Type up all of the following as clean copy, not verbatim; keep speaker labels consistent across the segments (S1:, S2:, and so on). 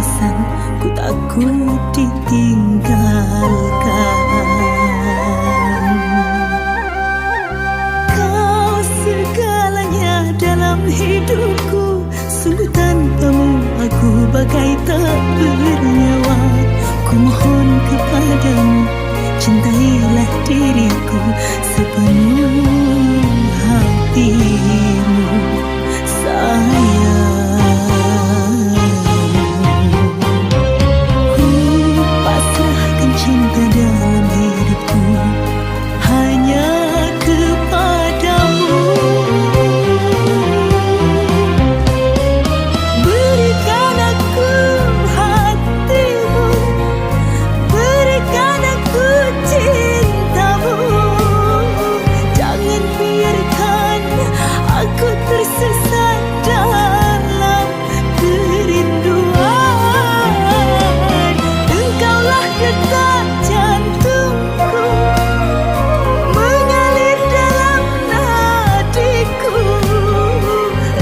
S1: alasan ku takut ditinggalkan. Kau segalanya dalam hidupku, sungguh tanpamu aku bagai tak bernyawa. Ku mohon kepadamu, cintailah diriku sepenuh hatimu, sayang. Ku pasrahkan cinta dalam hidupku hanya kepadamu. Berikan aku hatimu, berikan aku cintamu. Jangan biarkan aku tersesat dalam kerinduan. Engkaulah detak jantungku, mengalir dalam nadiku.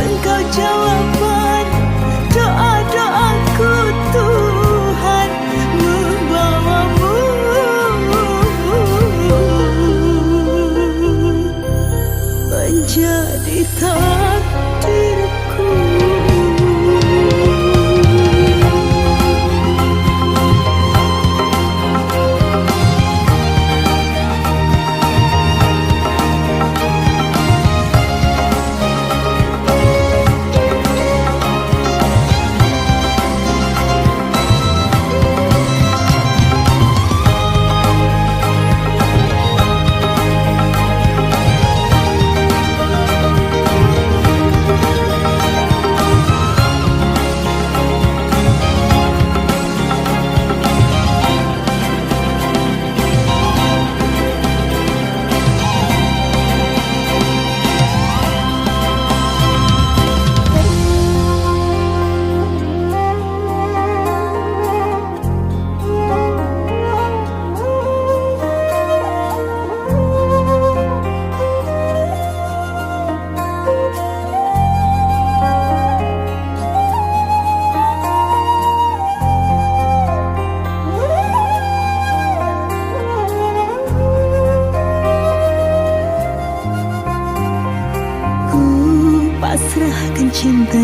S1: Engkau jawaban doa-doaku, Tuhan membawamu menjadi takdirku. Pasrahkan cinta